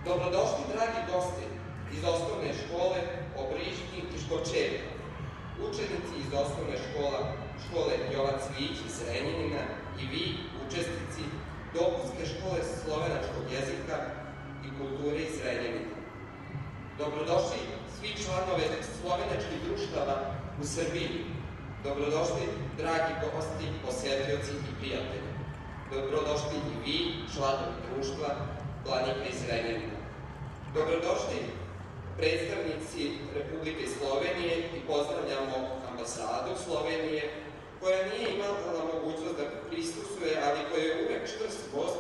Dobrodošli, dragi gosti iz osnovne škole Obrižnji iz Kočevja, učenici iz osnovne škole Jovan Cvijić iz Zrenjanina i vi, učesnici dopunske škole slovenačkog jezika i kulture iz Zrenjanina. Dobrodošli svi članove slovenačkih društava u Srbiji. Dobrodošli, dragi gosti, posetioci i prijatelji. Dobrodošli i vi, članovi društva Planika iz Zrenjanina. Dobrodošli predstavnici Republike Slovenije i pozdravljamo ambasadu Slovenije, koja nije imala mogućnost da prisustvuje, ali koja je uvek čvrst gost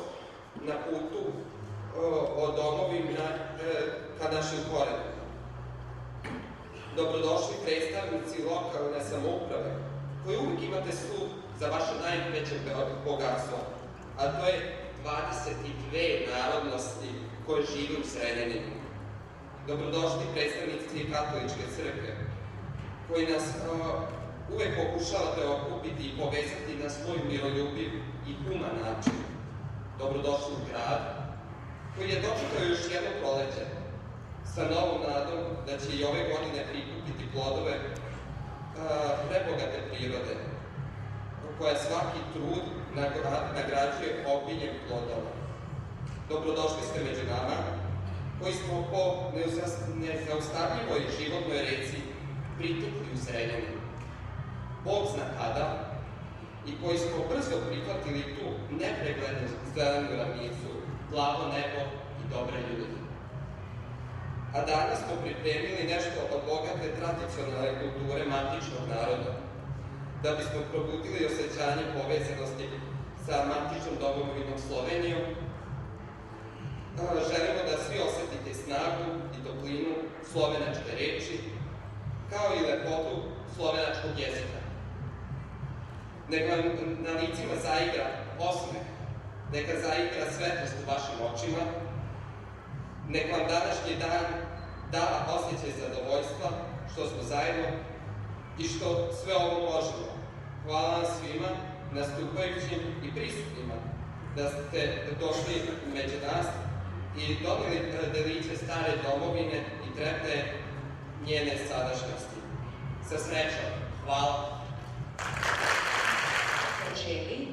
na putu od domovina ka našim korenima. Dobrodošli predstavnici lokalne samouprave, koji uvek imate sud za vaše najveće bogatstvo, a to je 22 narodnosti koje žive u Zrenjaninu. Dobrodošli predstavnici Katoličke crkve, koji nas uvek pokušavate okupiti i povezati na svoj miroljubiv i human način. Dobrodošli u grad, koji je dočekao još jedno proleće, sa novom nadom da će i ove godine prikupiti plodove prebogate prirode, koja svaki trud nagrađuje obiljem plodova. Dobrodošli ste među nama, koji smo po nezaustavljivoj životnoj reci pritekli u Zrenjaninu. Bog zna kada, i koji smo brzo prihvatili tu nepreglednu zelenu ravnicu, plavo nebo i dobre ljudi. A danas smo pripremili nešto od bogate tradicionalne kulture matičnog naroda, da bismo probudili osjećanje povezanosti sa matičnom domovinom Slovenijom. Želimo da svi osetite snagu i toplinu slovenačke reči, kao i lepotu slovenačkog jezika. Neka na licima zaigra osmeh, neka zaigra svetlost u vašim očima, neka vam današnji dan da osjećaj zadovoljstva što smo zajedno i što sve ovo možemo. Hvala vam svima, nastupajućim i prisutnima, da ste došli među nas i doneli deliće stare domovine i trepne njene sadašnjosti. Sa srećom. Hvala. Začeli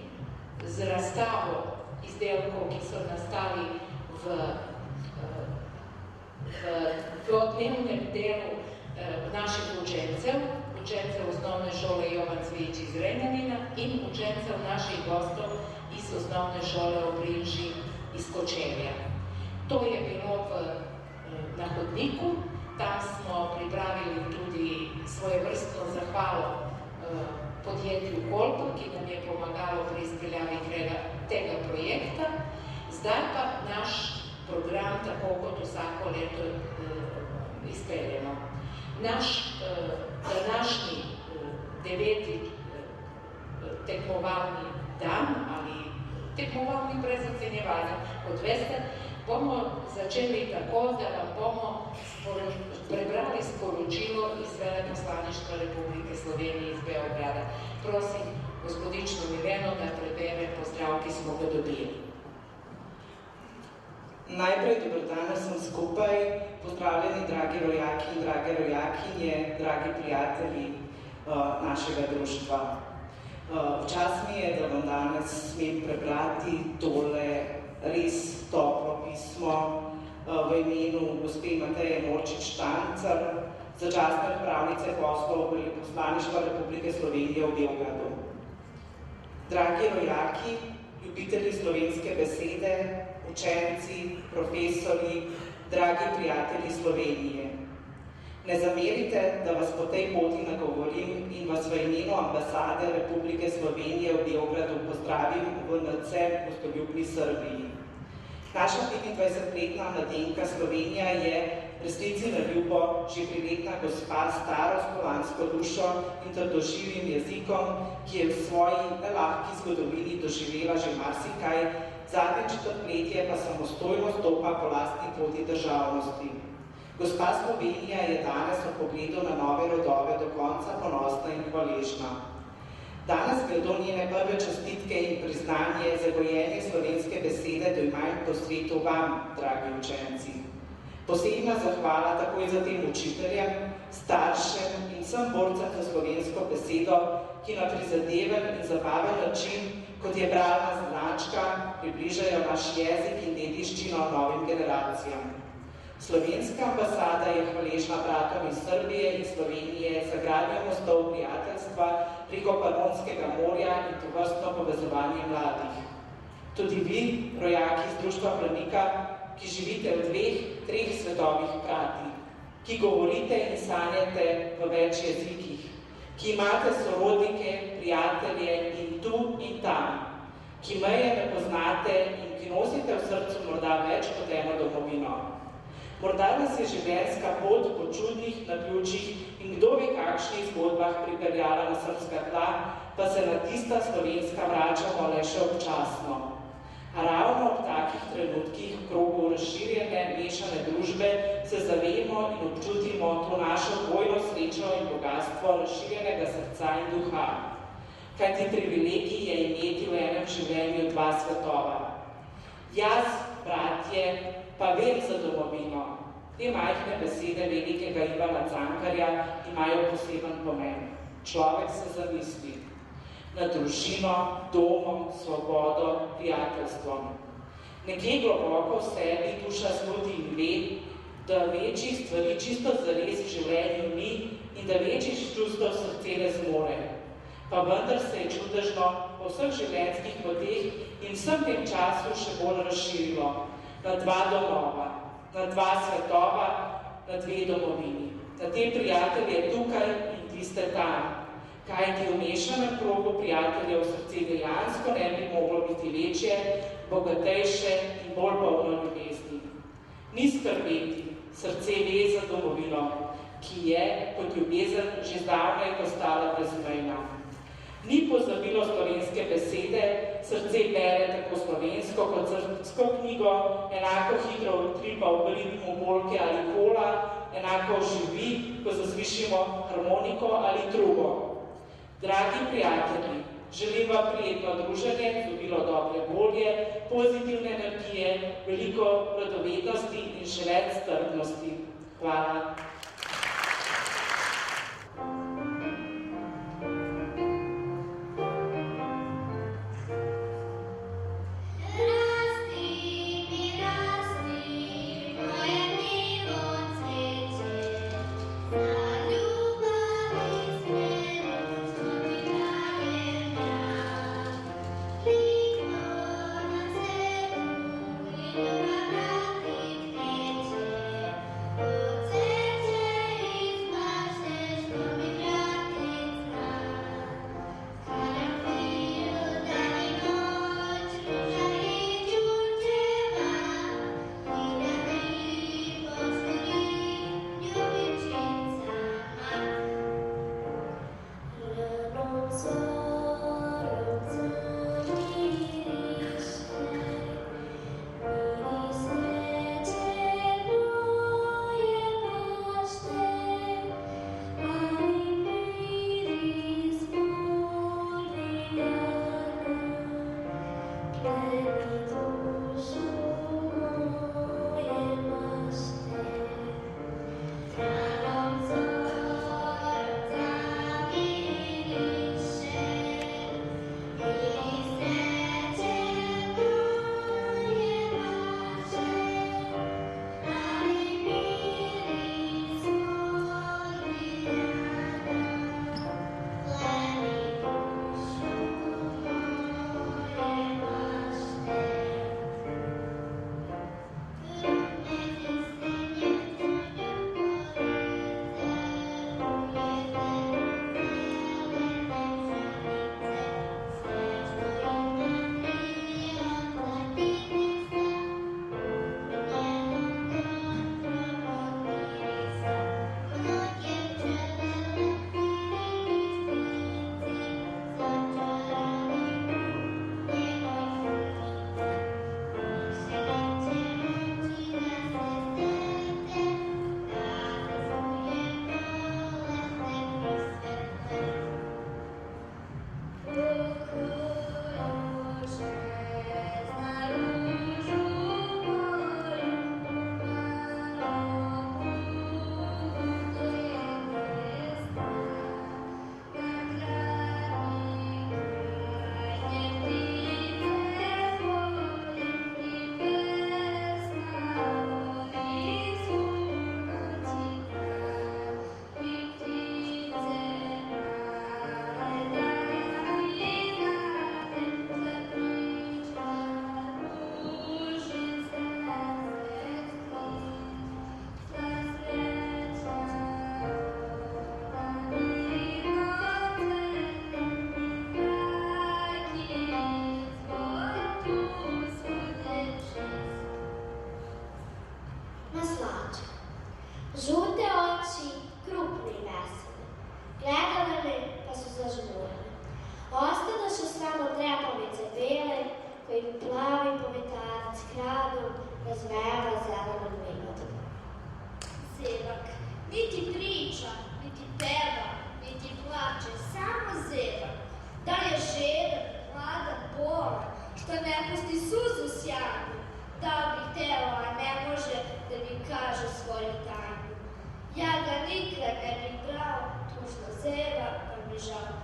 z razstavo izdelkov, ki so nastali v dnevnem delu naših učencev osnovne šole Jovan Cvijić iz Zrenjanina in učencev naših gostov iz osnovne šole Obrižnji iz Kočevja. To je bilo na hodniku, tam smo pripravili tudi svojevrstno zahvalo podjetju Kolpa, ki nam je pomagalo pri izpeljavi tega projekta. Zdaj pa naš program, tako kot vsako leto, izpeljemo. Naš današnji 9. tekmovalni dan ali tekmovalni brez ocenjevanja, kot veste, bomo začeli tako, da vam bomo prebrali sporočilo iz Veleposlaništva Republike Slovenije iz Beograda. Prosim gospodično Mileno, da prebere pozdrav, ki smo ga dobili. Najprej dober dan vsem skupaj, pozdravljeni dragi rojaki in drage rojakinje, dragi prijatelji našega društva. Včas mi je, da vam danes smem prebrati tole res toplo pismo v imenu gospe Mateje Morčič-Štancar, začasne upravnice poslov Veleposlaništva Republike Slovenije v Beogradu. Dragi rojaki, ljubitelji slovenske besede, učenci, profesori, dragi prijatelji Slovenije. Ne zamerite, da vas po tej poti nagovorim in vas v imenu ambasade Republike Slovenije v Beogradu pozdravim v nadvse gostoljubni Srbiji. Naša 25-letna mladenka Slovenija je resnici na ljubo, že priletna gospa s staro slovansko dušo in trdoživim jezikom, ki je v svoji nelahki zgodovini doživela že marsikaj, zadnje četrtletje pa samostojno stopa po lastni poti državnosti. Gospa Slovenija je danes v pogledu na nove rodove do konca ponosna in hvaležna. Danes gredo njene prve čestitke in priznanje za gojenje slovenske besede do imanj po svetu vam, dragi učenci. Posebna zahvala takoj za tem učiteljem, staršem in vsem borcem za slovensko besedo, ki na prizadeven in zabaven način, kot je bralna značka, približajo naš jezik in dediščino novim generacijam. Slovenska ambasada je hvaležna bratom iz Srbije in Slovenije za gradnjo mostov prijateljstva preko Panonskega morja in tovrstno povezovanje mladih. Tudi vi, rojaki iz Društva Branika, ki živite v 2-3 svetovih hkrati, ki govorite in sanjate v več jezikih, ki imate sorodnike, prijatelje in tu in tam, ki meje ne poznate in ki nosite v srcu morda več kot eno domovino. Morda nas je življenjska pot po čudnih naključjih in kdo ve kakšnih zgodbah pripeljala na srbska tla, pa se na tista slovenska vračamo le še občasno. A ravno ob takih trenutkih v krogu razširjene, mešane družbe se zavemo in občutimo to našo dvojno srečo in bogatstvo razširjenega srca in duha. Kajti privilegij je imeti v enem življenju 2 svetova. Jaz, bratje, pa vem za domovino. Te majhne besede velikega Ivana Cankarja imajo poseben pomen. Človek se zamisli na družino, domom, svobodo, prijateljstvom. Nekje globoko v sebi duša sluti in ve, da večjih stvari čisto zares v življenju ni in da večjih čustev srce ne zmore. Pa vendar se je čudežno po vseh življenjskih poteh in vsem tem času še bolj razširilo na 2 domova, na 2 svetova, na 2 domovini. Na te prijatelje tukaj in tiste tam. Kajti v mešanem krogu prijateljev srce dejansko ne bi moglo biti večje, bogatejše in bolj polno ljubezni. Ni skrbeti, srce ve za domovino, ki je kot ljubezen že zdavnaj postala brezmejna. Ni pozabilo slovenske besede, srce bere tako slovensko kot srpsko knjigo, enako hitro utripa v ritmu polke ali kola, enako živi, ko zaslišimo harmoniko ali trubo. Dragi prijatelji, želim vam prijetno druženje, dobilo dobre volje, pozitivne energije, veliko radovednosti in še več strpnosti. Hvala. Thank you. maslače. Žute oči, krupne i vesele. Gledale me, pa su zažmurene. Ostadoše samo trepavice bele, koji plavi pometarac kradom razvejava zelenom livadom. Zevak, niti priča, niti peva, niti plače, samo zevak. Da li je žedan, hladan, bolan, što ne pusti suzu sjajnu, da bi hteo, a ne može da mi kaže svoju tajnu. Ja ga nikad ne bih brao, tužno zeva, pa mi žao.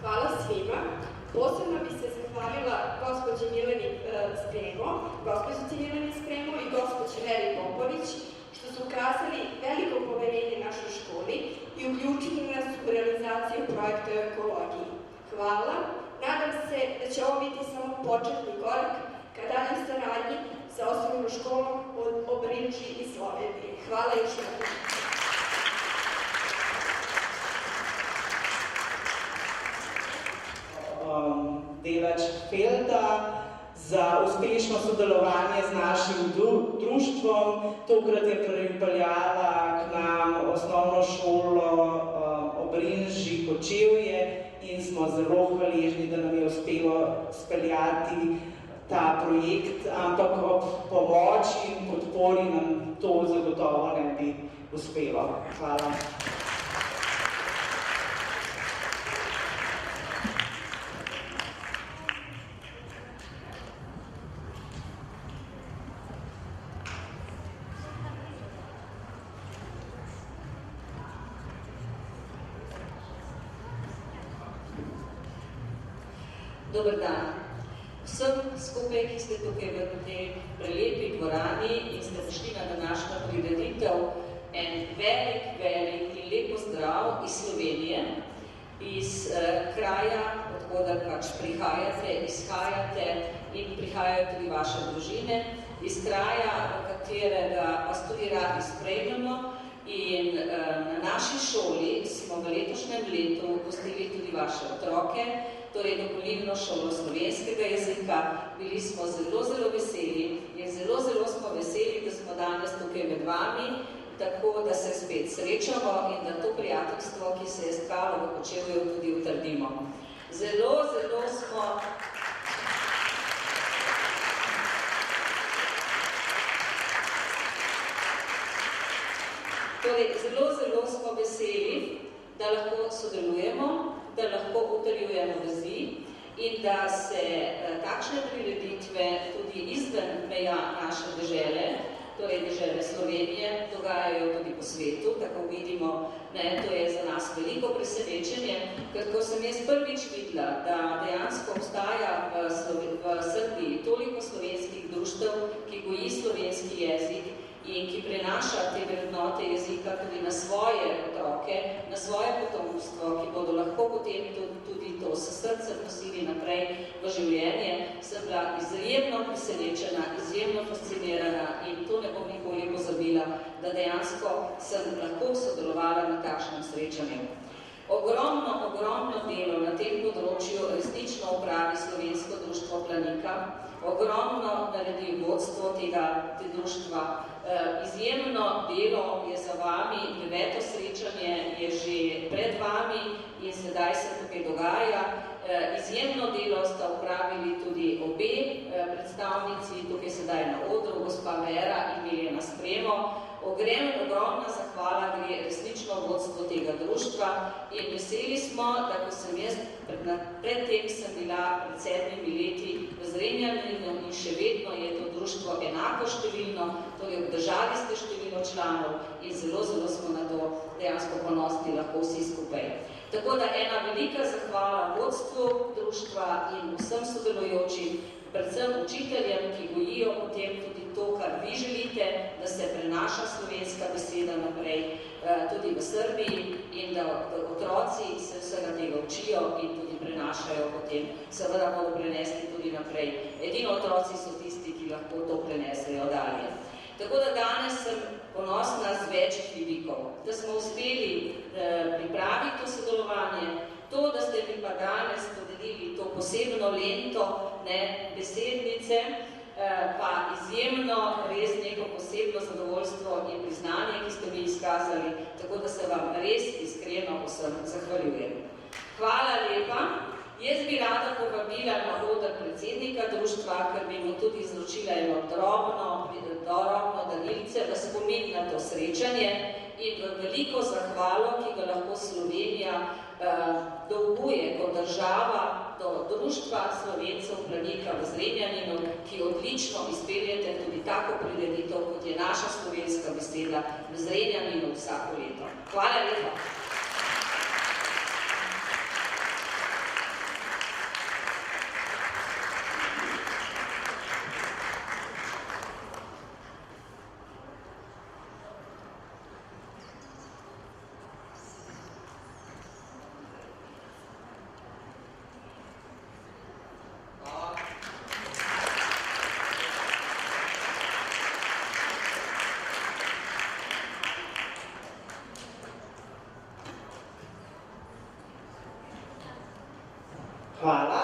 Hvala svima. Posebno bih se zahvalila gospođi Mileni Spremo i gospođi Veri Popović što su ukazali veliko poverenje našoj školi i uključili nas u realizaciju projekta o ekologiji. Hvala. Nadam se da će ovo biti samo početni korak ka daljoj saradnji sa osnovnom školom od Obrinči i Slovenije. Hvala još jednom. Delač Felda za uspešno sodelovanje z našim društvom. Tokrat je pripeljala k nam osnovno šolo Obrinči Kočevje in smo zelo hvaležni, da nam je uspelo speljati ta projekt, ampak ob pomoči in podpori nam to zagotovo ne bi uspelo. Hvala. Dober dan. Vsem skupaj, ki ste tukaj v tej prelepi dvorani in ste prišli na današnjo prireditev, en velik in lep pozdrav iz Slovenije, iz kraja, odkudar pač prihajate, izhajate in prihajajo tudi vaše družine, iz kraja, v katerega vas tudi radi sprejmemo. In na naši šoli smo v letošnjem letu gostili tudi vaše otroke, torej dopolnilno šolo slovenskega jezika. Bili smo zelo veseli in zelo smo veseli, da smo danes tukaj med vami, tako da se spet srečamo in da to prijateljstvo, ki se je stkalo v Kočevju, tudi utrdimo. Zelo smo Torej, zelo smo veseli, da lahko sodelujemo, da lahko utrjujemo vezi in da se takšne prireditve tudi izven meja naše dežele, torej dežele Slovenije, dogajajo tudi po svetu, tako vidimo, to je za nas veliko presenečenje, ker ko sem jaz prvič videla, da dejansko obstaja v Srbiji toliko slovenskih društev, ki goji slovenski jezik in ki prenaša te vrednote jezika tudi na svoje otroke, na svoje potomstvo, ki bodo lahko potem tudi to s srcem nosili naprej v življenje, sem bila izjemno presenečena, izjemno fascinirana in to ne bom nikoli pozabila, da dejansko sem lahko sodelovala na takšnem srečanju. Ogromno delo na tem področju resnično opravi Slovensko društvo Planika, ogromno naredi vodstvo te društva. Izjemno delo je za vami, 9. srečanje je že pred vami in sedaj se tukaj dogaja. Izjemno delo sta upravili tudi obe predstavnici, tukaj sedaj na odru, gospa Vera in Miljana Spremo. Ogromna zahvala gre resnično vodstvo tega društva in veseli smo, da ko sem jaz predtem sem bila pred 7 leti v Zrenjaninu in še vedno je to društvo enako številno, torej obdržali ste število članov in zelo smo na to dejansko ponosni lahko vsi skupaj. Tako da ena velika zahvala vodstvu društva in vsem sodelujočim, predvsem učiteljem, ki gojijo potem tudi to, kar vi želite, da se prenaša slovenska beseda naprej tudi v Srbiji in da otroci se vsega tega učijo in tudi prenašajo potem, seveda bodo prenesli tudi naprej. Edino otroci so tisti, ki lahko to prenesejo dalje. Tako da danes sem ponosna z večjih vidikov, da smo uspeli pripraviti to sodelovanje, to, da ste mi pa danes podelili to posebno lento, besednice, pa izjemno res neko posebno zadovoljstvo in priznanje, ki ste mi izkazali, tako da se vam res iskreno vsem zahvaljujem. Hvala lepa. Jaz bi rada povabila na oder predsednika društva, ker bi mu tudi izročila eno drobno danilce v spomin na to srečanje in v veliko zahvalo, ki ga lahko Slovenija dolguje kot država do društva Slovencev Planika v Zrenjaninu, ki odlično izpeljete tudi tako prireditev, kot je naša slovenska beseda v Zrenjaninu vsako leto. Hvala lepa. Hvala.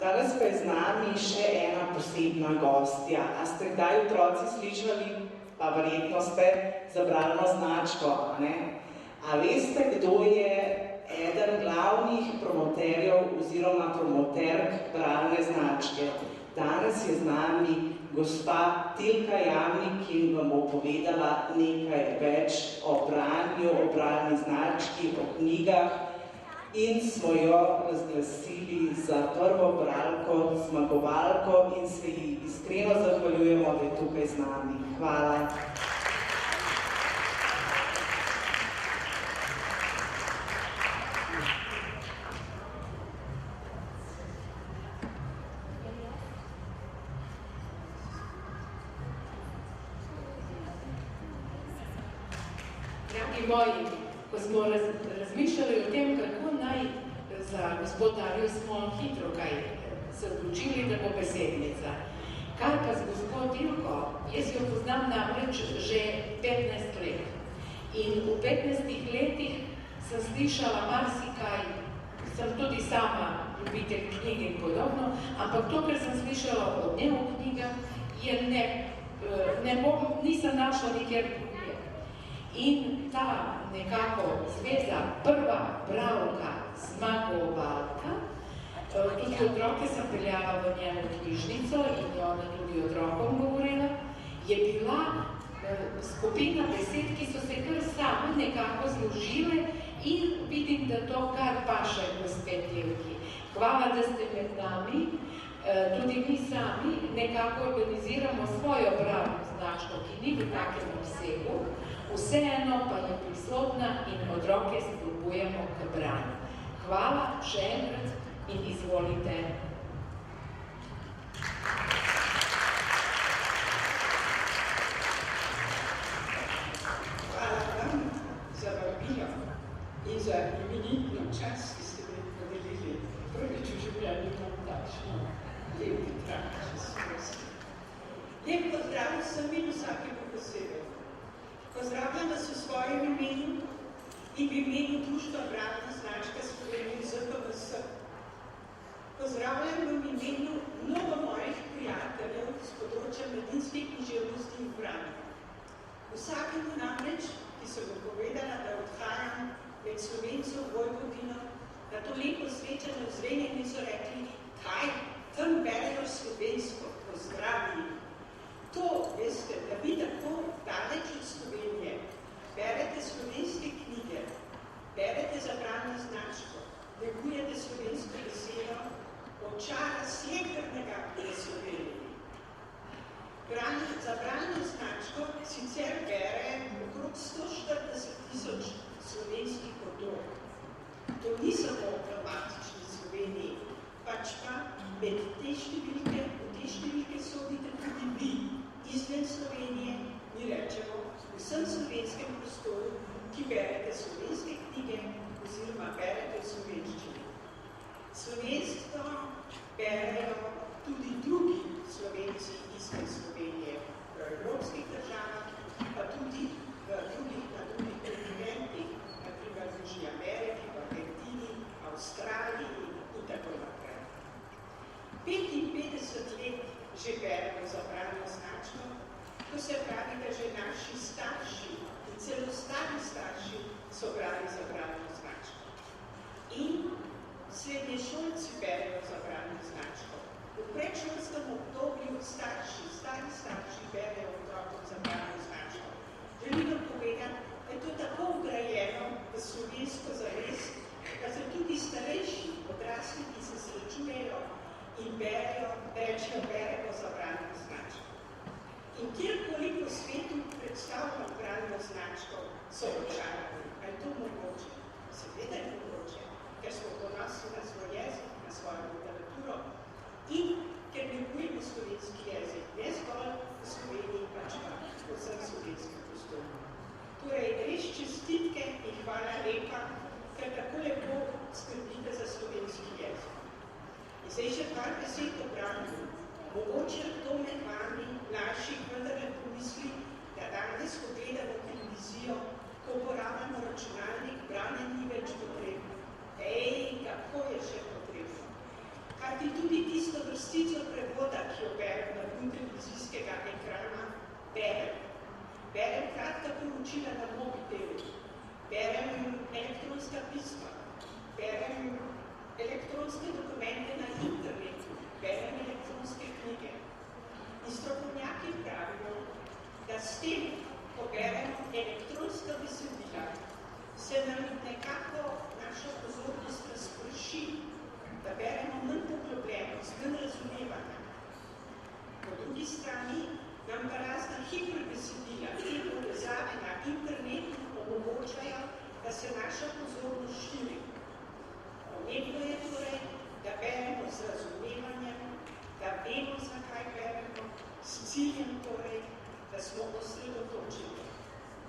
Danes pa je z nami še ena posebna gostja. A ste kdaj otroci slišali, pa verjetno ste, za bralno značko, ne? A veste, kdo je eden glavnih promoterjev oziroma promoterk bralne značke? Danes je z nami gospa Tilka Jamnik, ki vam bo povedala nekaj več o branju, o bralni znački, o knjigah, in smo jo razglasili za prvo bralko, zmagovalko in se ji iskreno zahvaljujemo, da je tukaj z nami. Hvala. Dragi moji, ko smo razmišljali o tem, kako naj za gospod Darjo, smo hitro kaj se odločili, da bo besednica. Kar pa z gospod Tilko, jaz jo poznam namreč že 15 let. In v 15 letih sem slišala marsikaj, sem tudi sama ljubitelj knjig in podobno, ampak to, kar sem slišala od nje v knjigah, nisem našla nikjer drugje. In ta nekako zveza, prva bralka, zmagovalka, tudi otroke sem peljala v njeno knjižnico in ona tudi otrokom govorila, je bila skupina besed, ki so se kar same nekako zložile in vidim, da to kar paše gospe Tilki. Hvala, da ste med nami. Tudi mi sami nekako organiziramo svojo bralno značko, ki ni v takem obsegu, vseeno pa je prisotna in otroke spodbujamo k branju. Hvala še enkrat in izvolite. Hvala vam za vabilo in za imenitno čast, ki ste mi podelili. Prvič v življenju imam takšno lep trak, če se prosim. Lep pozdrav vsem in vsakemu posebej. Ko in v imenu Društva Bralna značka Slovenije ZPVS. Pozdravljam v imenu mnogo mojih prijateljev z področja mladinske književnosti in branja. Vsakemu namreč, ki so mi povedala, da odhajam med Slovencev v Vojvodino, na to lepo srečanje v Zrenjanju so rekli, kaj, tam berejo slovensko, pozdravi. To, veste, da vi tako daleč od Slovenije berete slovenske knjige, berete za bralno značko, negujete slovensko besedo, očara slehrnega v Sloveniji. Za bralno značko sicer bere okrog 140.000 slovenskih otrok. To ni samo v dramatični Sloveniji, pač pa med te številke sodite tudi vi, izven Slovenije, mi rečemo, v vsem slovenskem prostoru, ki berete slovenske knjige oziroma berete v slovenščini. Slovensko berejo tudi drugi Slovenci izven Slovenije, v evropskih državah, pa tudi na drugih kontinentih, na primer v Južni Ameriki, v Argentini, Avstraliji in tako naprej. 55 let že beremo za bralno značko, to se pravi, da že naši starši in celo stari starši so brali za bralno značko. In srednješolci berejo za bralno značko. V predšolskem obdobju stari starši berejo otrokom za bralno značko. Želim vam povedati, da je to tako vgrajeno v slovensko zavest, da so tudi starejši odrasli, ki se srečujejo in rečejo beremo za bralno značko. In kjerkoli po svetu predstavljamo bralno značko, so očarani. A je to mogoče? Seveda je mogoče, ker smo ponosni na svoj jezik, na svojo literaturo in ker negujemo slovenski jezik, ne zgolj v Sloveniji, pač pa v vsem slovenskem prostoru. Torej, res čestitke in hvala lepa, ker tako lepo skrbite za slovenski jezik. In zdaj še par besed o branju. Mogoče kdo med vami naših vendarle pomisli, da danes, ko gledamo televizijo, ko uporabljamo računalnik, branje ni več potrebno. Kako je še potrebno? Kajti tudi tisto vrstico prevoda, ki jo berem na dnu televizijskega ekrana, berem. Berem kratka poročila na mobitelu, berem elektronska pisma, berem elektronske dokumente na internetu, berem elektronske knjige. In strokovnjaki pravijo, da s tem, ko beremo elektronska besedila, se nam nekako naša pozornost razprši, da beremo manj poglobljenost, manj razumevanja. Po drugi strani nam pa razna hiperbesedila in povezave na internetu omogočajo, da se naša pozornost širi. Pomembno je torej, da beremo z razumevanjem, da vemo, zakaj beremo, s ciljem torej, da smo osredotočeni.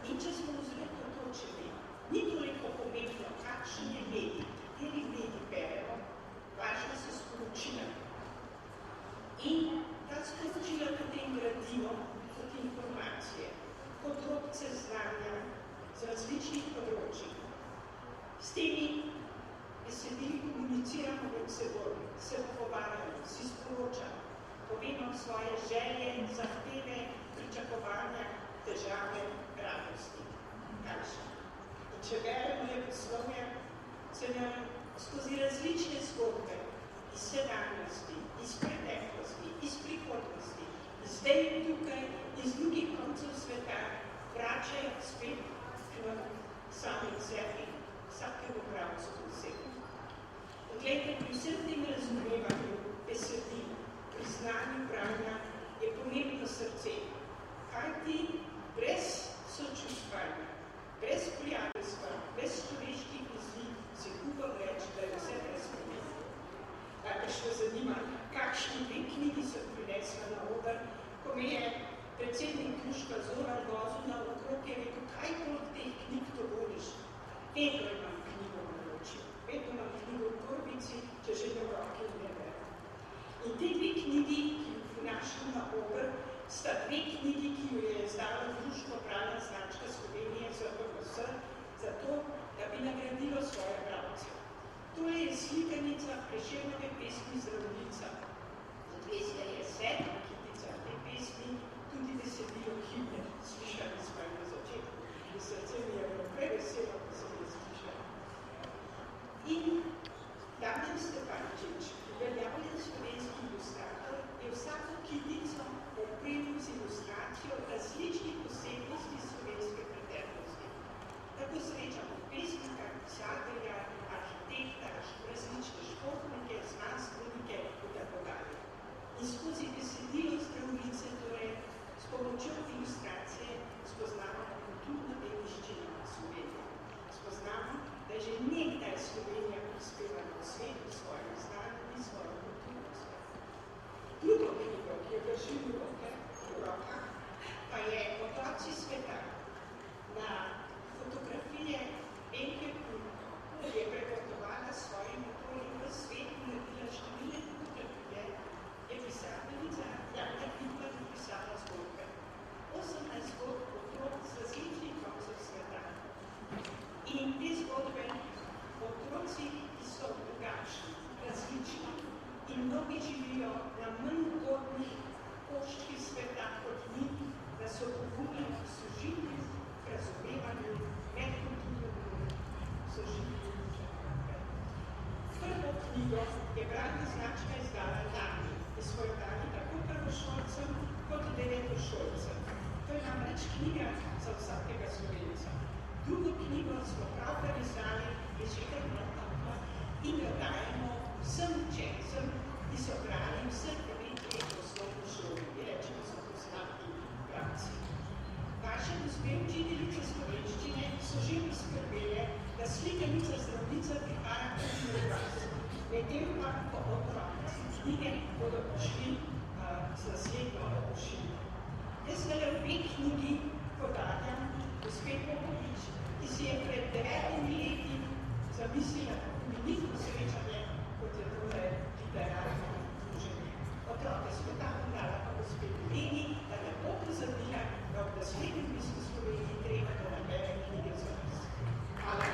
In če smo osredotočeni, ni toliko pomembno, kakšen je medij, kateri medij beremo, važno so sporočila. In ta sporočila potem gradimo kot informacije, kot drobce znanja z različnih področij. S temi besedili komuniciramo med seboj, se pogovarjamo, si sporočamo, povemo svoje želje, zahteve, pričakovanja, težave, radosti. Kakšne? In če beremo leposlovje, se nam skozi različne zgodbe iz sedanjosti, iz preteklosti, iz prihodnosti, zdaj tukaj, iz drugih koncev sveta, vračajo spet k samim sebi, vsakemu bralcu posebno. Poglejte, pri vsem tem razumevanju besedil, pri znanju branja je pomembno srce, kajti brez sočustvanja, brez prijateljstva, brez človeških vezi, se upam reči, da je vse brezpomembno. Najprej me zanima, kakšni dve knjigi so prinesla na oder, ko me je predsednik društva Zoran vozil na okrog, je rekel, kaj koliko teh knjig to voliš? Vedno imam knjigo v naročju, vedno imam knjigo v korbici, če že do roke ne berem. In te dve knjigi, ki jih vnašam na oder, sta dve knjigi, ki jo je izdalo Društvo Bralna značka Slovenije ZPVS, zato, da mnogi živijo na manj ugodnih koščkih sveta kot mi, da so pogumni v sožitju, razumevanju, medkulturnemu sožitju. Prvo knjigo je bralna značka izdala lani in smo jo dali tako prvošolcem kot devetošolcem. To je namreč knjiga za vsakega Slovenca. Drugo knjigo smo pravkar izdali iz Žigarnota in jo dajemo vsem učencem, ki so brali vseh 9 let v osnovni šoli. Mi rečemo, so to sladki pravci. Naše gospe učiteljice slovenščine so že poskrbele, da slikanica zdravnica prihaja tudi v vas. Medtem pa po otroci knjige bodo pošli z naslednjo pošiljko. Jaz zdaj v 2 knjigi podarjam gospe Popovič, ki si je pred 9 leti zamislila imenitno srečanje, kot je tole literarno druženje. Otroke smetano dala pa gospe Mileni, da ne bo pozabila, da v naslednjem pismu Sloveniji treba da nabere knjige za nas. Hvala.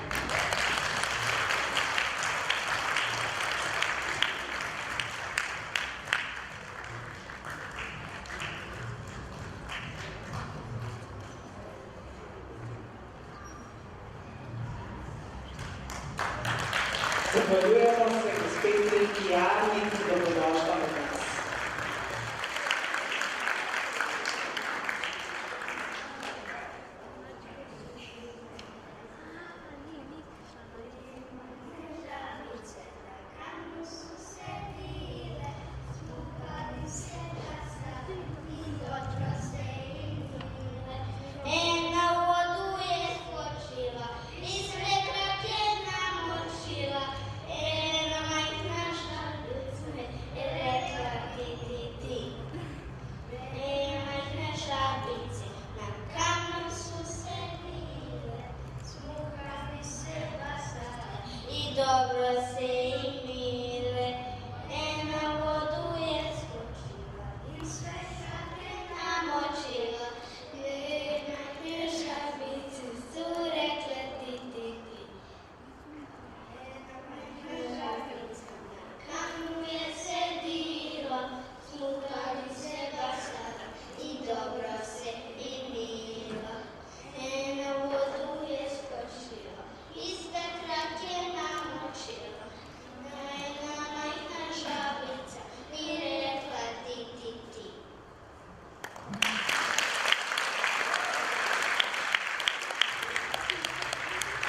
Zahvaljujemo se gospe Triki Jani, ki dobrodošla med nas.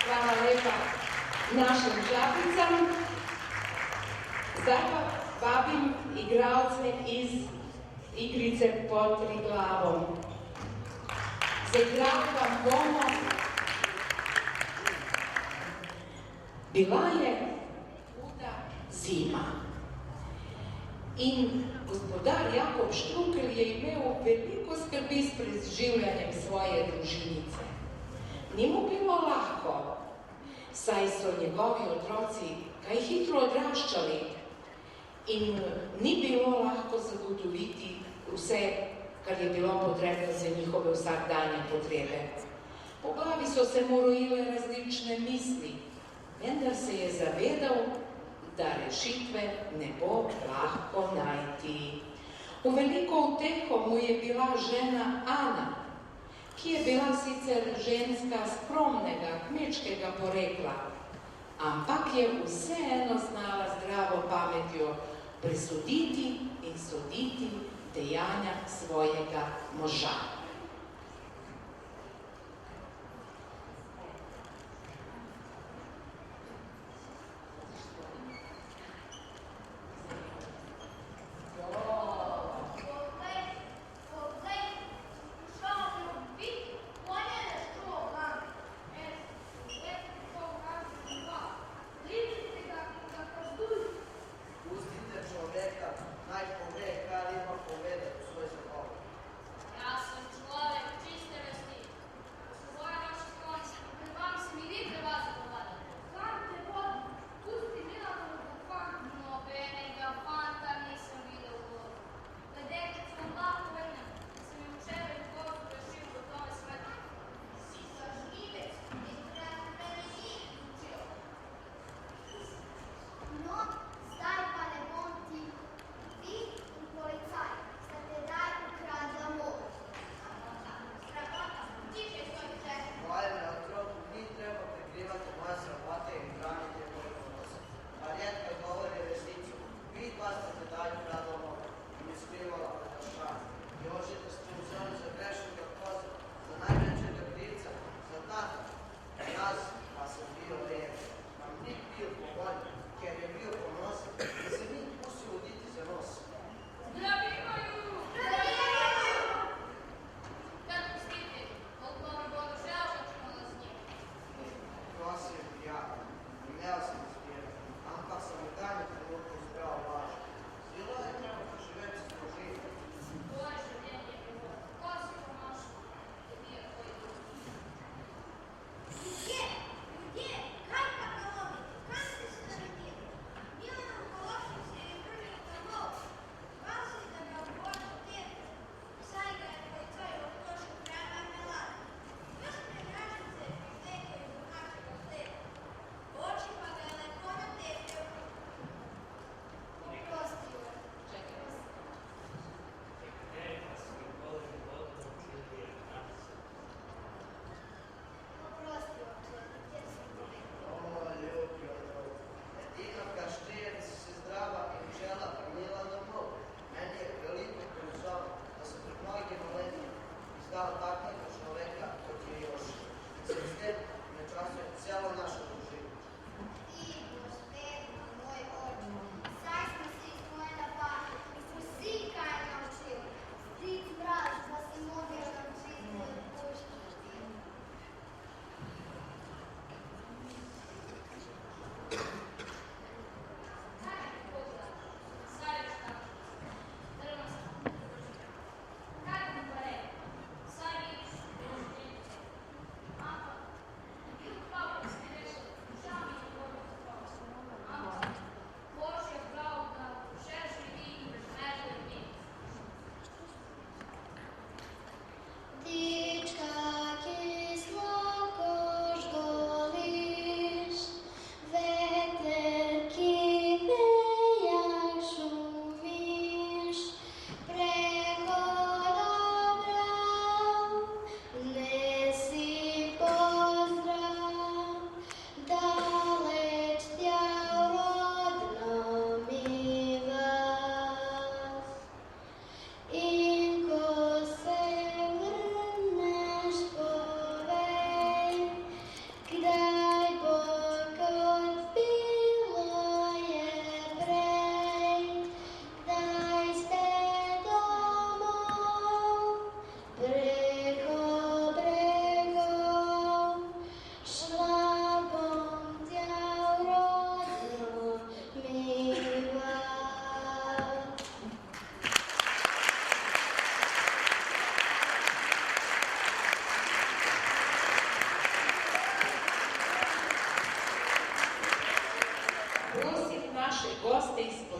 Hvala lepa našim žabicam. Zdaj pa vabim igralce iz igrice Pod Triglavom. Zaigrali vam bomo. Bila je huda zima in gospodar Jakob Štrukelj je imel veliko skrbi s preživljanjem svoje družinice. Ni mu bilo lahko, saj so njegovi otroci kaj hitro odraščali in ni bilo lahko zagotoviti vse, kar je bilo potrebno za njihove vsakdanje potrebe. Po glavi so se mu rojile različne misli, vendar se je zavedal, da rešitve ne bo lahko najti. V veliko uteho mu je bila žena Ana, ki je bila sicer ženska skromnega, kmečkega porekla, ampak je vseeno znala zdravo pametjo presoditi in soditi dejanja svojega moža. Naj pove, kar ima povedati v svoj zakon. Jaz sem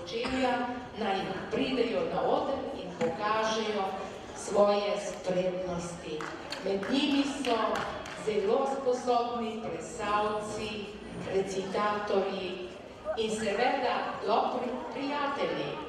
sporočilja naj pridejo na oder in pokažejo svoje spretnosti. Med njimi so zelo sposobni plesalci, recitatorji in seveda dobri prijatelji.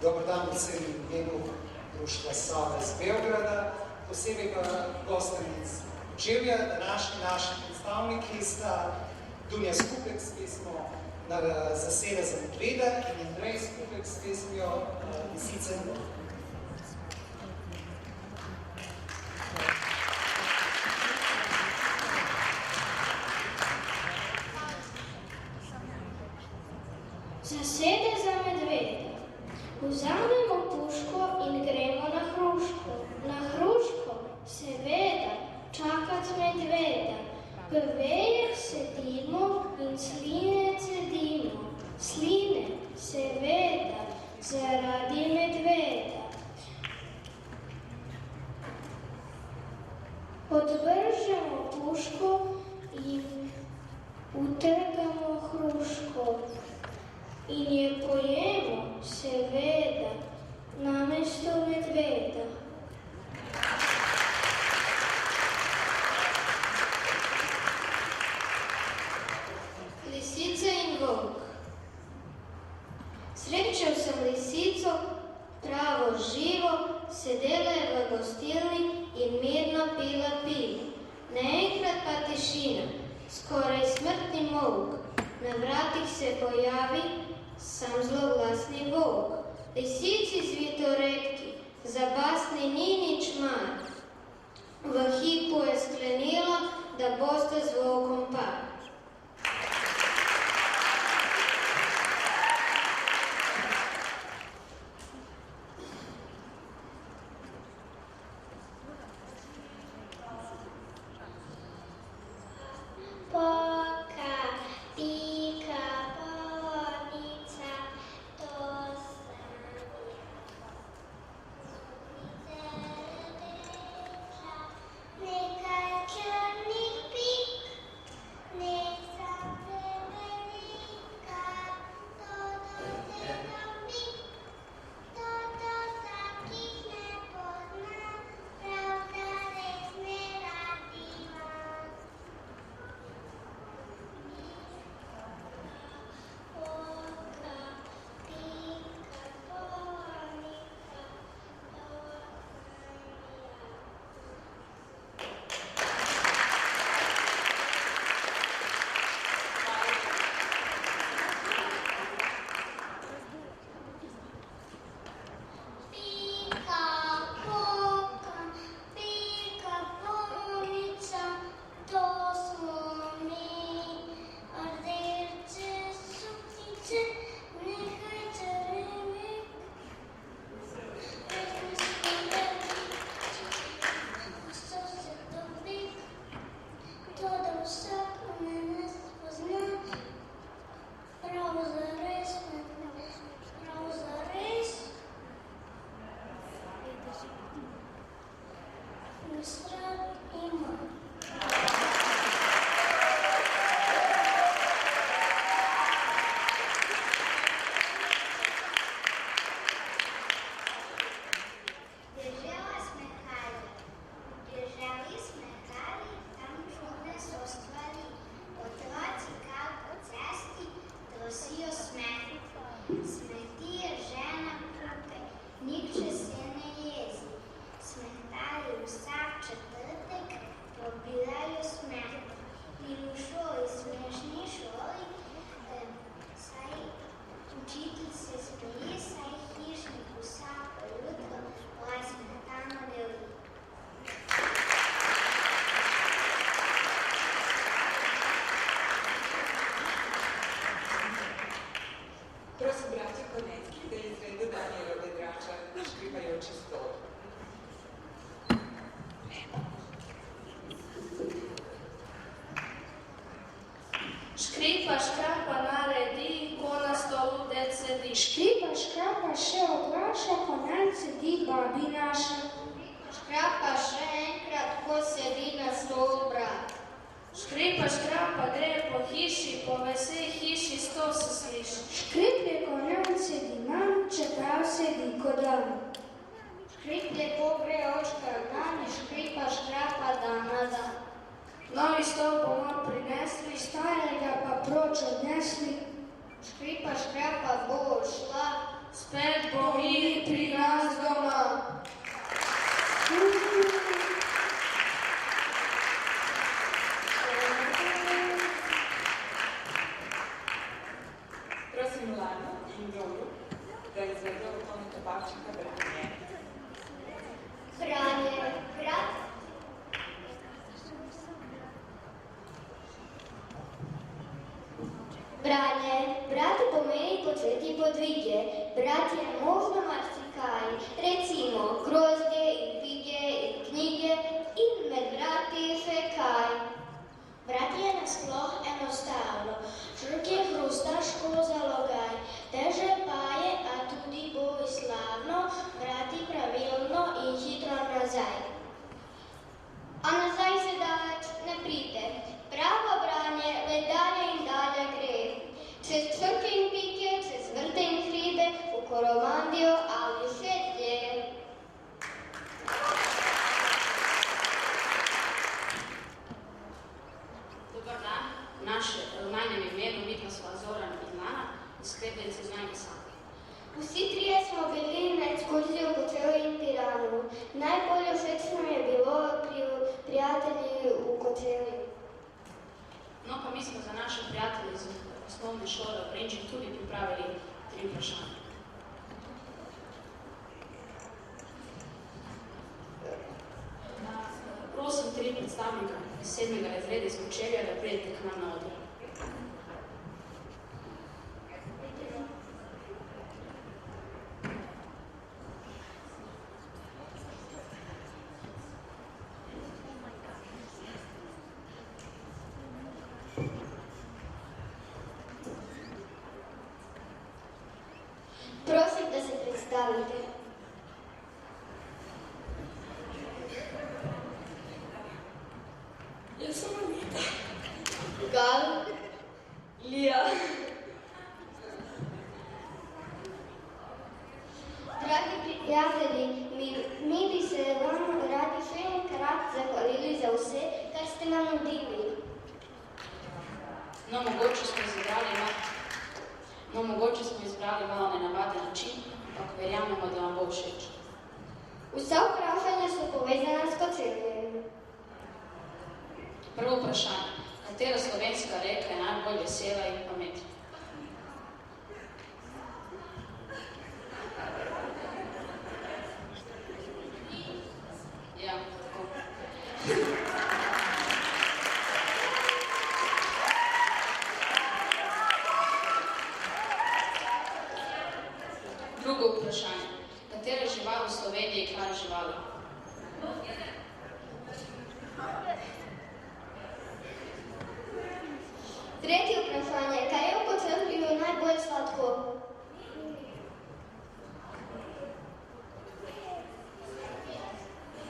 Dobar dan vsem v imenu društva Sava iz Beograda, posebej pa gostem iz Kočevja. Današnji naši predstavniki sta Dunja Skupek s pesmo Zaseda za medveda in Andrej Skupek s pesmijo Lisice na Bogu. Zasede za medveda. Vzamemo puško in gremo na hruško. Na hruško, seveda, čakat medveda. V vejah sedimo in sline cedimo. Sline, seveda, zaradi medveda. Odvržemo puško in utrgamo hruško in je pojemo, seveda, namesto medveda. Lisica in volk. Srečal sem lisico, pravo živo, sedela je v gostilni in mirno pila pivo. Naenkrat pa tišina, skoraj smrtni molk. Na vratih se pojavi sam zloglasni volk. Lisici zvitoredki, za basni ni nič mar. V hipu je sklenila, da boste z volkom par. Škripa, škrapa naredi, ko na stolu dec sedi. Škripa, škrapa še odlaša, ko nanj sedi babi naša. Škrapa še enkrat, ko sedi na stolu brat. Škripa, škrapa gre po hiši, po vesej hiši sto se sliši. Škriplje, ko nanj sedi nam, čeprav sedi ko dan. Škriplje, ko gre očka nanj, škripa, škrapa dan na dan. Novi stol bomo prinesli, Starega pa proč odnesli. Škripa, škrapa bo odšla, spet bo mir pri nas doma. Prosim Lano in Doru, da izvedo Toni Tobačnika branje. Branje, brat. Branje, brati pomeni početi podvige. Brati je možno marsikaj, recimo grozdje in fige in knjige in med brati še kaj. Brati je nasploh enostavno, žrk je hrustaško zalogaj, teže pa je, a tudi bo najnem imenu, midva sva Zoran in Lana, sklepali se z nami sami. Vsi trije smo bili na ekskurziji v Kočevju in Piranu. Najbolj všeč nam je bilo prijatelji v Kočevju. No, pa mi smo za naše prijatelje iz osnovne šole v Renčih tudi pripravili 3 vprašanja. Prosim 3 predstavnika iz 7. razreda iz Kočevja, da pridete k nam na oder. Prosim, da se predstavite. Jaz sem Anita. Gal. Lija. Dragi prijatelji, mi bi se vam radi še enkrat zahvalili za vse, kar ste nam nudili. No, mogoče smo izbrali malo nenavaden način, ampak verjamemo, da vam bo všeč. Vsa vprašanja so povezana s Kočevjem. Prvo vprašanje. Katera slovenska reka je najbolj vesela in pametna? Ja, tako. Drugo vprašanje. Katera žival v Sloveniji je kralj živali? Tretje vprašanje. Kaj je v Kočevju najbolj sladko?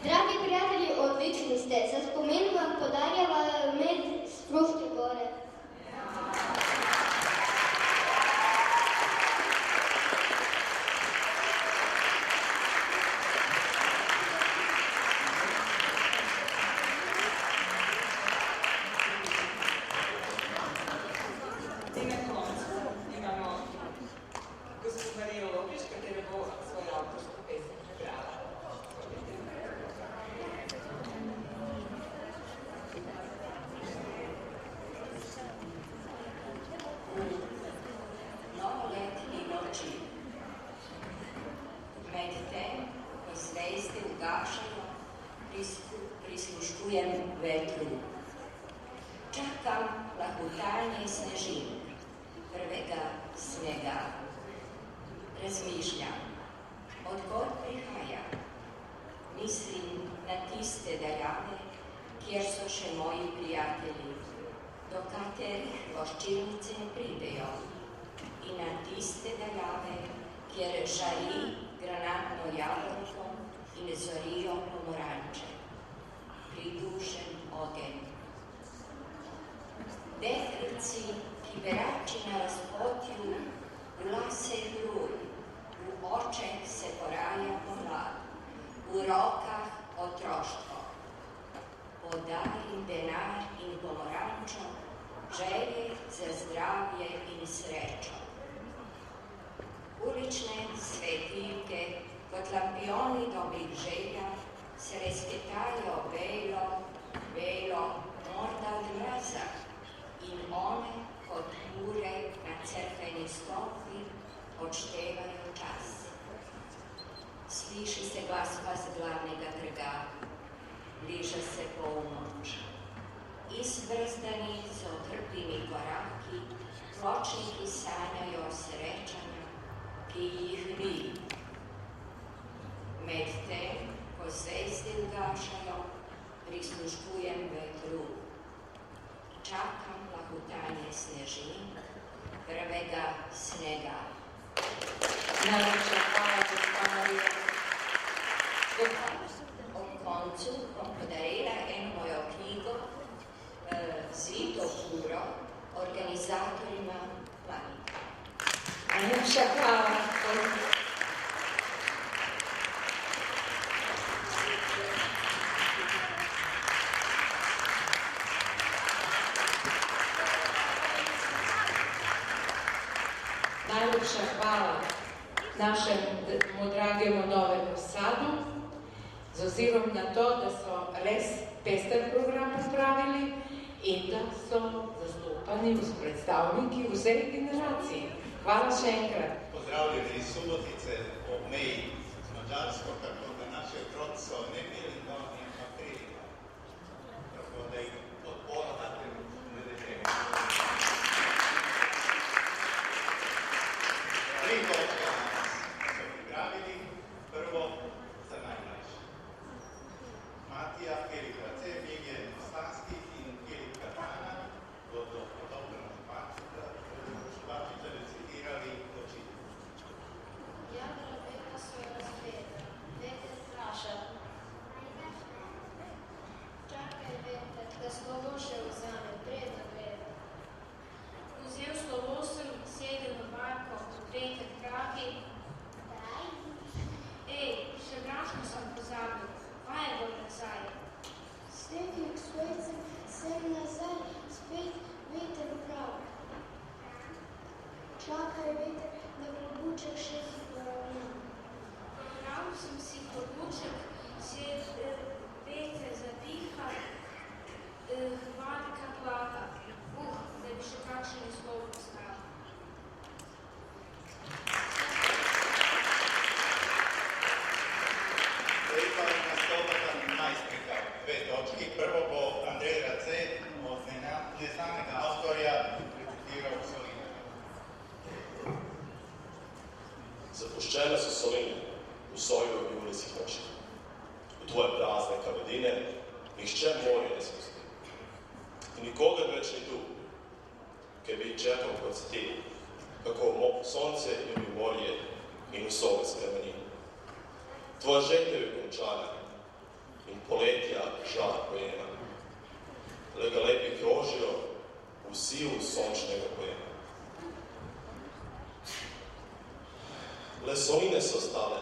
Dragi prijatelji, odlični ste. Za spomin vam podarjava med s Fruške gore. In na koncu imamo gospod Marijo Lopič, katera bo svojo avtorsko pesem prebrala. Novoletni noči. Medtem, ko zvezde ugašajo, prisluškujem vetru. Čakam lahutanje snežin, prvega snega. Razmišljam, odkot prihaja. Mislim na tiste daljave, kjer so še moji prijatelji, do katerih voščilnice ne pridejo. In na tiste daljave, kjer žari granatno jabolko in zorijo pomoranče. Pridušen ogenj. Deklici, ki berači na razpotju, v lase hruj, v očeh se poraja pomlad, v rokah otroštvo. Podaj jim denar in pomorančo, želje za zdravje in srečo. Ulične svetilke, kot lampioni dobrih želja, se razketajo belo, belo, morda od mraza, in one, kot ure na cerkveni stopni, odštevajo čas. Sliši se glasba z glavnega trga, bliža se polnoč. Izbrzdani z otrpimi koraki, pločniki sanjajo srečanja, ki jih ni. Medtem, ko zvezde ugašajo, prisluškujem vetru. Čakam lahutanje snežin, prvega snega. Najlepša hvala, gospa Marija. Ob koncu bom podarila eno mojo knjigo Zvito uro organizatorima Lani. Najlepša hvala. Najlepša hvala našemu dragemu Novemu Sadu, z ozirom na to, da so res pester program pripravili in da so zastopani predstavniki vseh generacij. Hvala še enkrat. Pozdravljeni iz Subotice ob meji z Mađarsko, tako da naši otroci so ne bili doni materiji. Tako da jih podpora date ne dežemo. 3 točke nas so pripravili. Prvo za najmlajše. Matija, Filip Race, Miljen Ostanski in Filip Katana bodo podobno Šubačića recitirali učitelj. Jadra veka svoja razveda, veter straša. Čakaj veter, da slovo še vzame, predna gleda. Vzel slovo sem, sedel v barko, veter pravi. Ej, še brašno sem pozabil, kaj je bolj nazaj? Stekli k svojcem, sem nazaj, spet veter pravi. Čakaj veter, da klobuček še poravna. Poravnal sem si klobuček, se veter zadiha, hvalika plaka. Da bi še kakšen slov postavil. Zdaj pa nastopata najstnika 2 točki. Prvo bo Andrej Race od neznanega avtorja recitiral Soline. Zapuščene so soline v soju julijskih noči. V tvoje prazne kavedine nihče morje ne spusti. In nikogar več ni tu, ki bi čekal kot si ti, kako sonce ljubi morje in vsove spremeni. Tvoja želja je končana in poletja žal pojema. Le ga lepi krožijo v silu sončnega pojema. Le soline so stale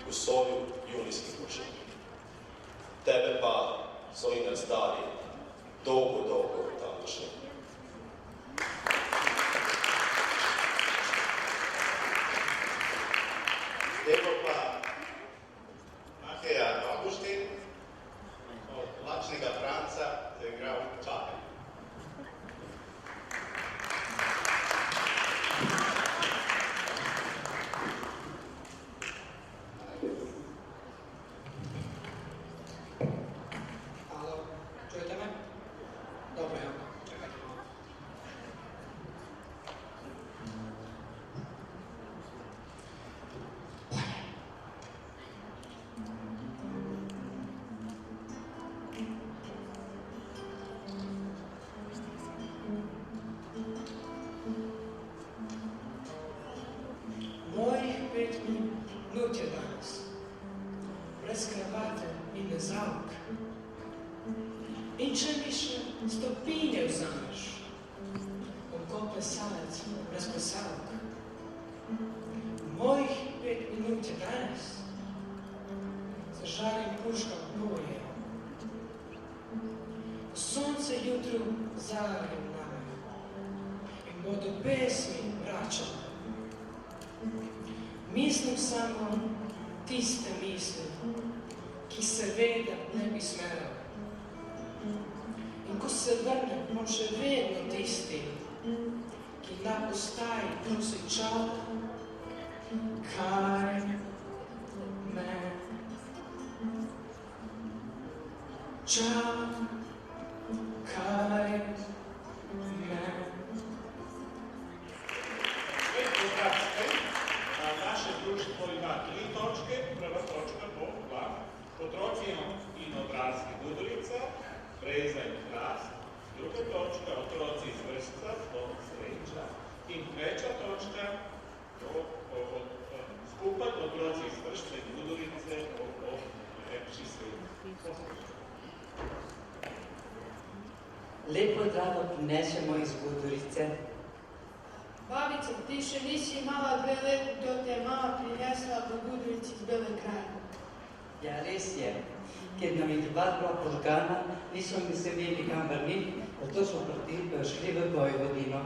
v soju julijskih noči. Tebe pa, solinar stari, dolgo, dolgo tamkajšnji. Zdaj bo pa Mateja Augustin od Lačnega Franca zaigral Čakaj. Alo, čujete me? Dobro, ja. Čekajte malo. Mojih 5 minut je danes, brez kravate in nezavk. In če mi še stopinje vzameš, bom kot plesalec brez plesalk. Mojih 5 minut je danes, zažalim puška boje. Sonce jutro zagrem name in bodo pesmi vračale. Mislim samo tiste misli, ki seveda ne bi smela. In ko se vrnem, bom še vedno tisti, ki na postaji prosi čal, kaj me čal, kaj me. Naše društvo ima 3 točke. Prva točka bo otroci in odrasli Gudurica, Breza in Hrast. Druga točka, otroci iz Vršca, Bog Sreča. In treća točka, skupaj otroci iz Vršca in Gudurice, Bog lepši svet. Lepo zdravo prinesemo iz Gudurice. Babica, ti še nisi imala 2 leta, to te je mama prinesla v Gudurici iz Bele krajine. Ja, res je. Ker nam je 2 bila požgana, nismo mi se imeli kam vrniti, zato smo šli v Vojvodino.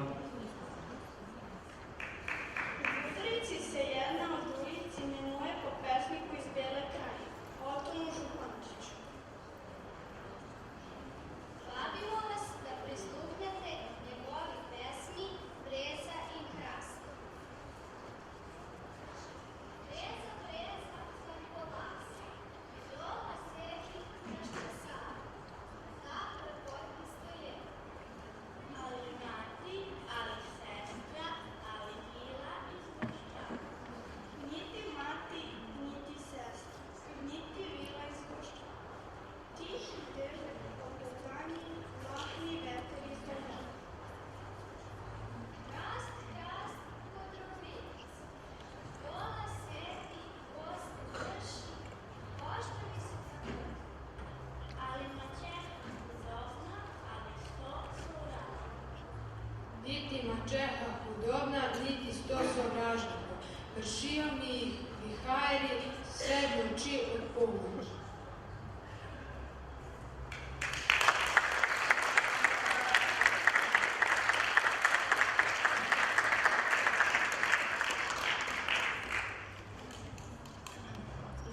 niti mačeha hudobna, niti sto sovražnika. Vršijo mi ih vihajri, vse noči od polnoči.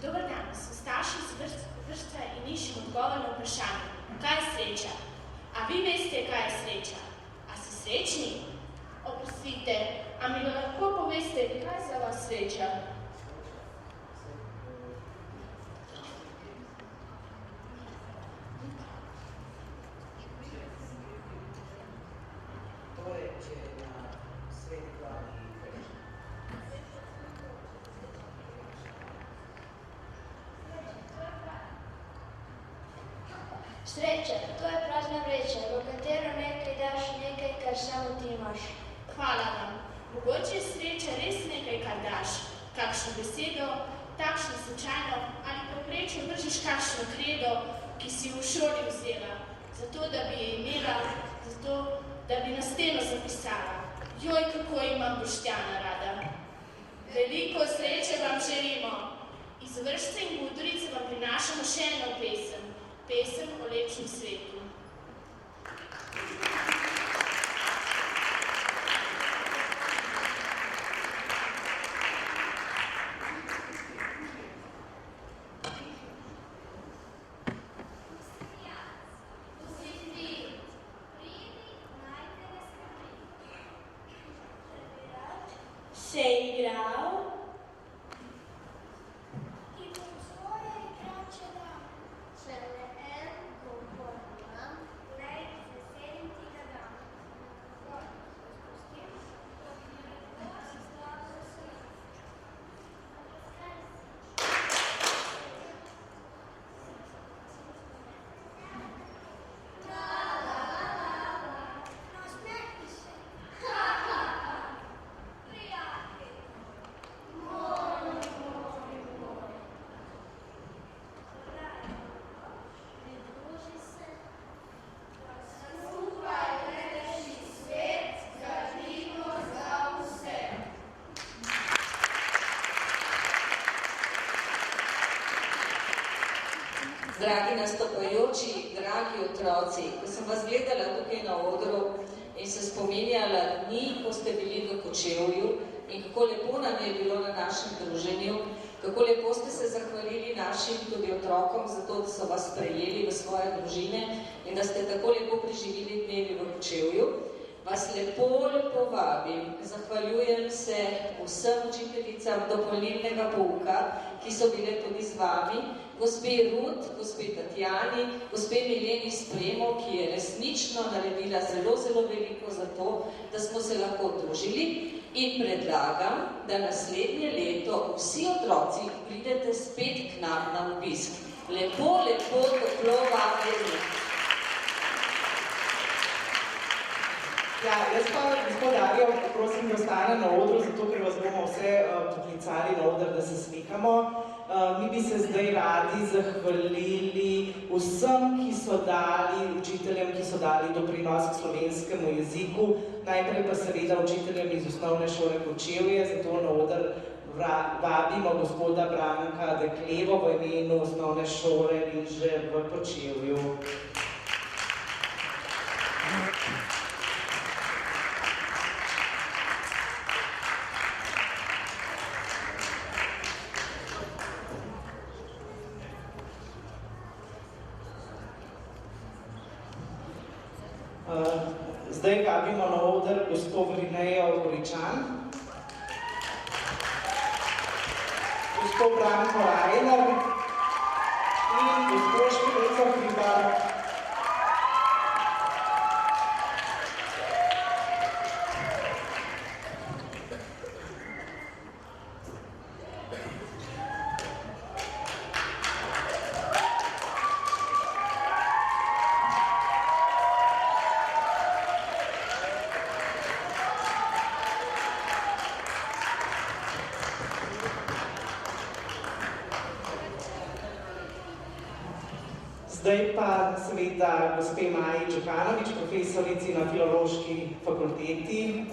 Dobar dan, smo starši iz vrtca in iščemo odgovor na vprašanje, kaj je sreča? A vi veste, kaj je sreča? A ste srečni? Oprostite, a mi lahko poveste, kaj je za vas sreča? Torej, če na sveti glavi Sreča, to je prazna vreča, v katero nekaj daš, nekaj, kar samo ti imaš. Hvala vam. Mogoče je sreča res nekaj, kar daš. Kakšno besedo, takšno slučajno, ali pa prečo vržeš kakšno kredo, ki si v šoli vzela, zato da bi je imela, zato da bi na steno zapisala. Joj, kako imam Boštjana rada. Veliko sreče vam želimo. Iz vršca in Gudurice vam prinašamo še eno pesem. Pesem o lepšem svetu. Se igral? Dragi nastopajoči, dragi otroci, ko sem vas gledala tukaj na odru in se spominjala dni, ko ste bili v Kočevju in kako lepo nam je bilo na našem druženju, kako lepo ste se zahvalili našim tudi otrokom za to, da so vas sprejeli v svoje družine in da ste tako lepo preživeli dnevi v Kočevju. Vas lepo vabim, zahvaljujem se vsem učiteljicam dopolnilnega pouka, ki so bile tudi z vami, gospe Rut, gospe Tatjani, gospe Mileni Spremo, ki je resnično naredila zelo, zelo veliko za to, da smo se lahko družili in predlagam, da naslednje leto vsi otroci pridete spet k nam na obisk. Lepo, lepo, toplo vabljeni. Ja, jaz pa, gospod Darjo, prosim, da ostane na odru, zato ker vas bomo vse poklicali na odr, da se slikamo. Mi bi se zdaj radi zahvalili vsem, ki so dali, učiteljem, ki so dali doprinos k slovenskemu jeziku, najprej pa seveda učiteljem iz osnovne šole Kočevje, zato na odr vabimo gospoda Branka Deklevo v imenu osnovne šole Riže v Kočevju. Zdaj vabimo na oder gospod Rinejo Goričan, gospod Branko Rajner in gospod Špilico Hribar. Zdaj pa seveda gospe Maji Čukanovič, profesorici na Filološki fakulteti.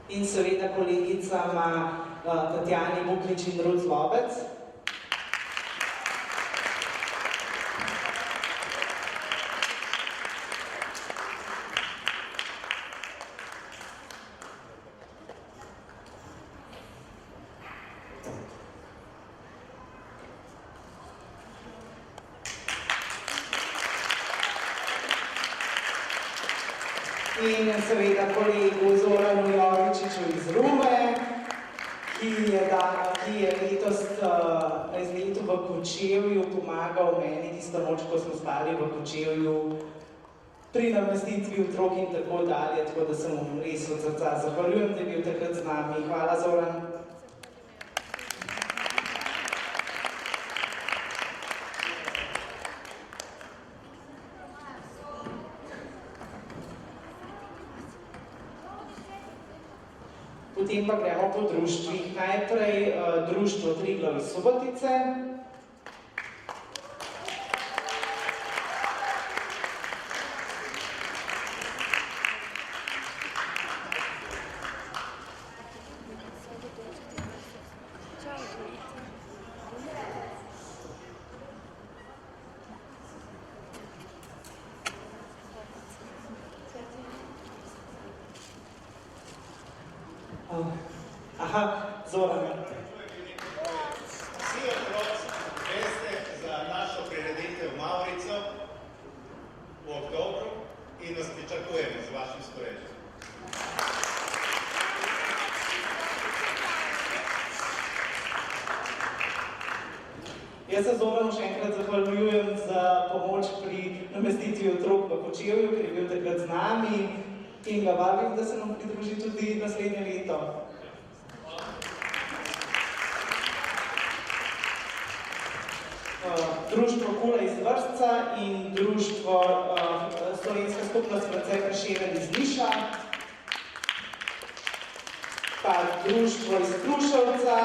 In seveda kolegicama Tatjani Buklič in Ruth Lobec. In seveda kolegu Zoranu Jovičiču iz Rume, ki je letos na izletu v Kočevju pomagal meni tisto noč, ko smo spali v Kočevju pri namestitvi otrok in tako dalje, tako da se mu res od srca zahvaljujem, da je bil takrat z nami. Hvala, Zoran. Potem pa gremo po društvih. Najprej društvo Triglav iz Subotice. Aha, Zoran. Vsi otroci veste za našo prireditev Mavrico v oktobru in nas pričakujemo z vašim sporežjem. Jaz se Zoranu še enkrat zahvaljujem za pomoč pri namestitvi otrok v Kočevju, ker je bil takrat z nami in ga vabim, da se nam pridruži tudi naslednje leto. Društvo Kula iz Vršca in društvo Slovenska skupnost France Prešeren iz Niša, pa društvo iz Kruševca,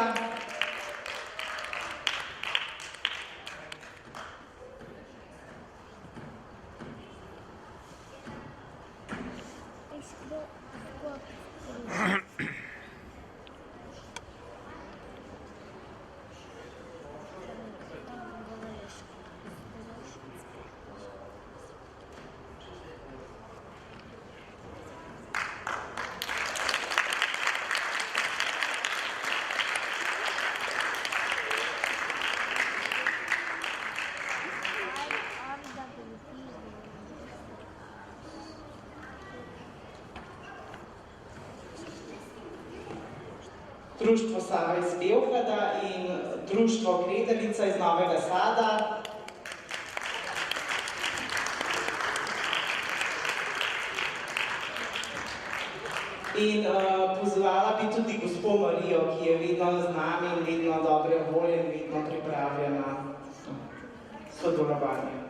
društvo Sava iz Beograda in društvo Kredelica iz Novega Sada. In pozvala bi tudi gospo Marijo, ki je vedno z nami in vedno dobre volje in vedno pripravljena sodelovanje.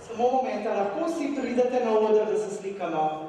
Samo momenta, lahko si pridete na oder, da se slikamo.